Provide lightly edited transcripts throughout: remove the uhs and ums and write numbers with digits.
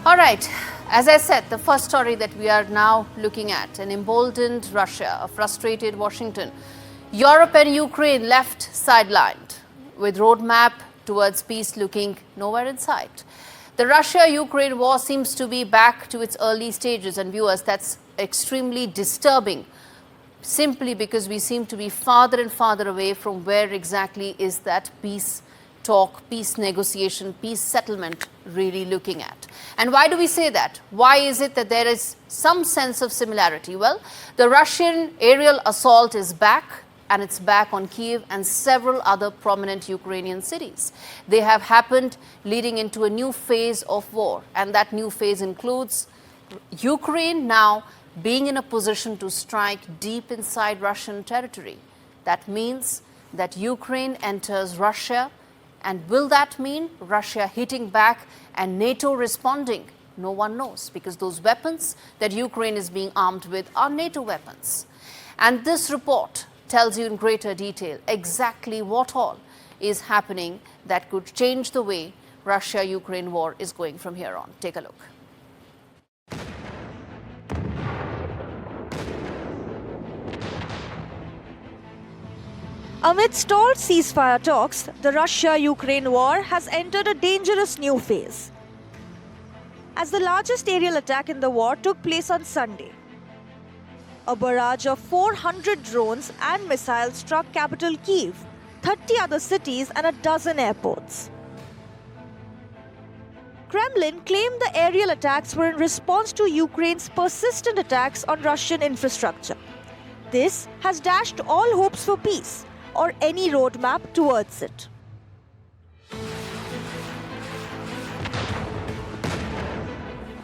All right, as I said, the first story that we are now looking at, an emboldened Russia, a frustrated Washington. Europe and Ukraine left sidelined, with roadmap towards peace looking nowhere in sight. The Russia-Ukraine war seems to be back to its early stages, and viewers, that's extremely disturbing, simply because we seem to be farther and farther away from where exactly is that peace talk, peace negotiation, peace settlement really looking at. And why do we say that? Why is it that there is some sense of similarity? Well, the Russian aerial assault is back, and it's back on Kyiv and several other prominent Ukrainian cities. They have happened leading into a new phase of war, and that new phase includes Ukraine now being in a position to strike deep inside Russian territory. That means that Ukraine enters Russia. And will that mean Russia hitting back and NATO responding? No one knows, because those weapons that Ukraine is being armed with are NATO weapons. And this report tells you in greater detail exactly what all is happening that could change the way Russia-Ukraine war is going from here on. Take a look. Amid stalled ceasefire talks, the Russia-Ukraine war has entered a dangerous new phase. As the largest aerial attack in the war took place on Sunday, a barrage of 400 drones and missiles struck capital Kyiv, 30 other cities and a dozen airports. Kremlin claimed the aerial attacks were in response to Ukraine's persistent attacks on Russian infrastructure. This has dashed all hopes for peace or any roadmap towards it.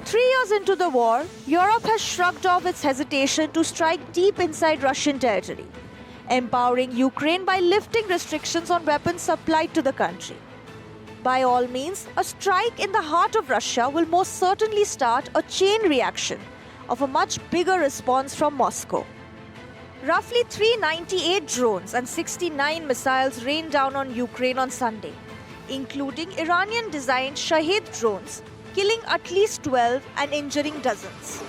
Three years into the war, Europe has shrugged off its hesitation to strike deep inside Russian territory, empowering Ukraine by lifting restrictions on weapons supplied to the country. By all means, a strike in the heart of Russia will most certainly start a chain reaction of a much bigger response from Moscow. Roughly 398 drones and 69 missiles rained down on Ukraine on Sunday, including Iranian-designed Shahed drones, killing at least 12 and injuring dozens.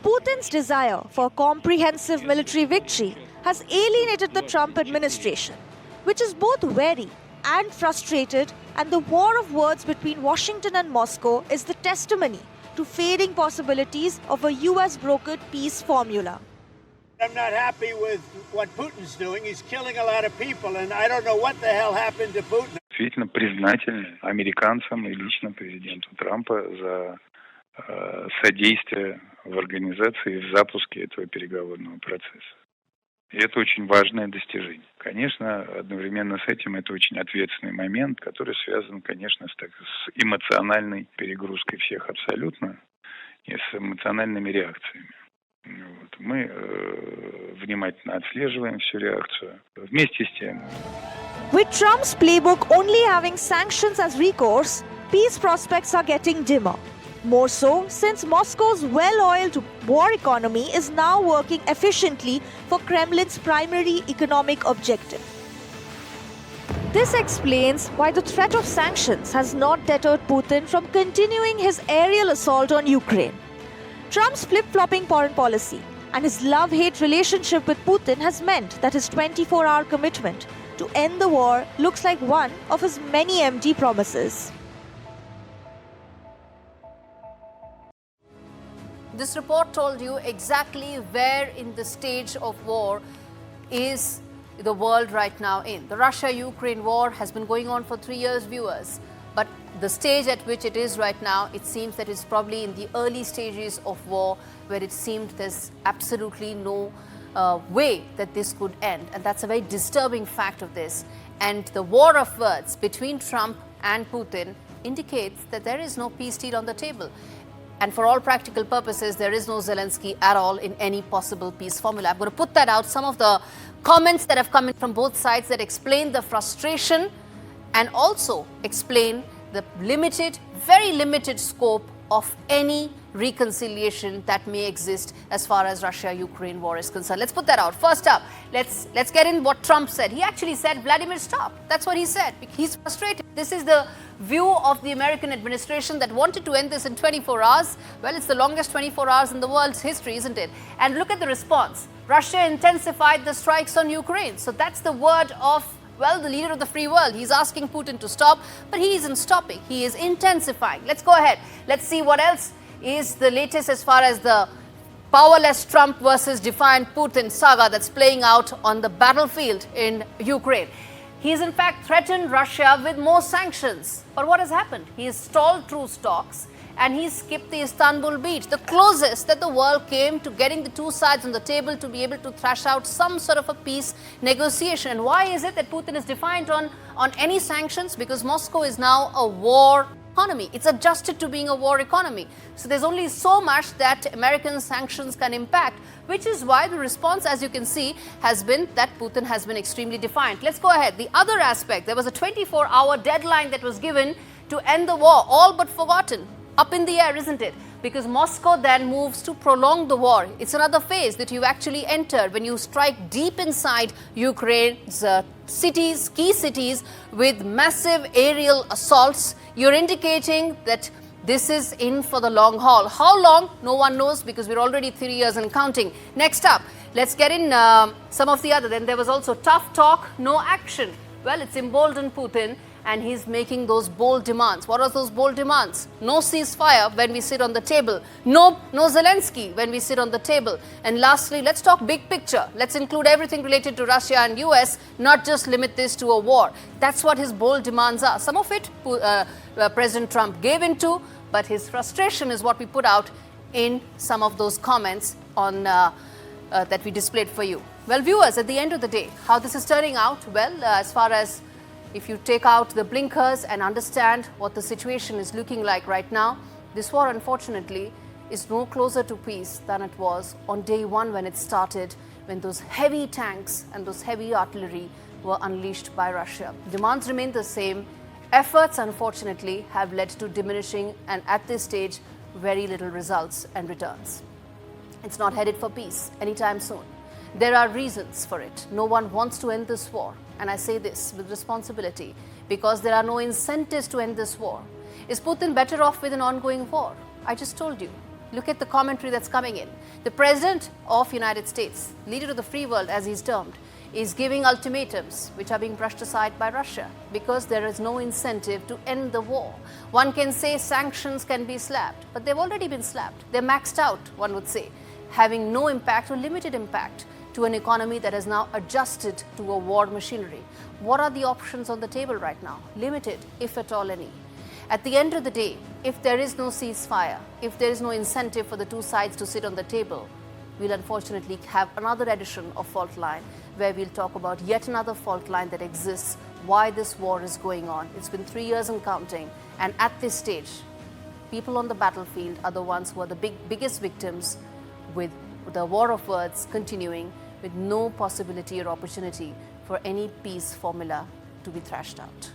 Putin's desire for comprehensive military victory has alienated the Trump administration, which is both wary and frustrated, and the war of words between Washington and Moscow is the testimony to fading possibilities of a US-brokered peace formula. I'm not happy with what Putin's doing. He's killing a lot of people, and I don't know what the hell happened to Putin. Действительно признательны американцам и лично президенту Трампа за содействие в организации и в запуске этого переговорного процесса. И это очень важное достижение. Конечно, одновременно с этим это очень ответственный момент, который связан, конечно, с эмоциональной перегрузкой всех абсолютно и с эмоциональными реакциями. Вот. Мы внимательно отслеживаем всю реакцию. Вместе с тем. With Trump's playbook only having sanctions as recourse, peace prospects are getting dimmer. More so since Moscow's well-oiled war economy is now working efficiently for Kremlin's primary economic objective. This explains why the threat of sanctions has not deterred Putin from continuing his aerial assault on Ukraine. Trump's flip-flopping foreign policy and his love-hate relationship with Putin has meant that his 24-hour commitment to end the war looks like one of his many empty promises. This report told you exactly where in the stage of war is the world right now in. The Russia-Ukraine war has been going on for 3 years, viewers. But the stage at which it is right now, it seems that it's probably in the early stages of war, where it seemed there's absolutely no way that this could end. And that's a very disturbing fact of this. And the war of words between Trump and Putin indicates that there is no peace deal on the table. And for all practical purposes, there is no Zelensky at all in any possible peace formula. I'm going to put that out. Some of the comments that have come in from both sides that explain the frustration and also explain the limited, very limited scope of any reconciliation that may exist as far as Russia-Ukraine war is concerned. Let's put that out. First up, let's get in what Trump said. He actually said, Vladimir, stop. That's what he said. He's frustrated. This is the view of the American administration that wanted to end this in 24 hours. Well, it's the longest 24 hours in the world's history, isn't it? And look at the response. Russia intensified the strikes on Ukraine. So that's the word of, well, the leader of the free world. He's asking Putin to stop, but he isn't stopping. He is intensifying. Let's go ahead. Let's see what else is the latest as far as the powerless Trump versus defiant Putin saga that's playing out on the battlefield in Ukraine. He's in fact threatened Russia with more sanctions. But what has happened? He has stalled through talks and he skipped the Istanbul beach, the closest that the world came to getting the two sides on the table to be able to thrash out some sort of a peace negotiation. And why is it that Putin is defiant on any sanctions? Because Moscow is now a war economy. It's adjusted to being a war economy. So there's only so much that American sanctions can impact, which is why the response, as you can see, has been that Putin has been extremely defiant. Let's go ahead. The other aspect, there was a 24-hour deadline that was given to end the war, all but forgotten. Up in the air, isn't it? Because Moscow then moves to prolong the war. It's another phase that you actually enter when you strike deep inside Ukraine's cities, key cities, with massive aerial assaults. You're indicating that this is in for the long haul. How long? No one knows, because we're already 3 years and counting. Next up, let's get in some of the other. Then there was also tough talk, no action. Well, it's emboldened Putin, and he's making those bold demands. What are those bold demands? No ceasefire when we sit on the table. No Zelensky when we sit on the table. And lastly, let's talk big picture. Let's include everything related to Russia and US, not just limit this to a war. That's what his bold demands are. Some of it President Trump gave into, but his frustration is what we put out in some of those comments on that we displayed for you. Well, viewers, at the end of the day, how this is turning out, well, as far as if you take out the blinkers and understand what the situation is looking like right now, this war, unfortunately, is no closer to peace than it was on day one when it started, when those heavy tanks and those heavy artillery were unleashed by Russia. Demands remain the same. Efforts, unfortunately, have led to diminishing and, at this stage, very little results and returns. It's not headed for peace anytime soon. There are reasons for it. No one wants to end this war. And I say this with responsibility because there are no incentives to end this war. Is Putin better off with an ongoing war? I just told you. Look at the commentary that's coming in. The President of the United States, leader of the free world as he's termed, is giving ultimatums which are being brushed aside by Russia because there is no incentive to end the war. One can say sanctions can be slapped, but they've already been slapped. They're maxed out, one would say, having no impact or limited impact to an economy that has now adjusted to a war machinery. What are the options on the table right now? Limited, if at all any. At the end of the day, if there is no ceasefire, if there is no incentive for the two sides to sit on the table, we'll unfortunately have another edition of Faultline where we'll talk about yet another fault line that exists, why this war is going on. It's been 3 years and counting, and at this stage, people on the battlefield are the ones who are the biggest victims, with the war of words continuing, with no possibility or opportunity for any peace formula to be thrashed out.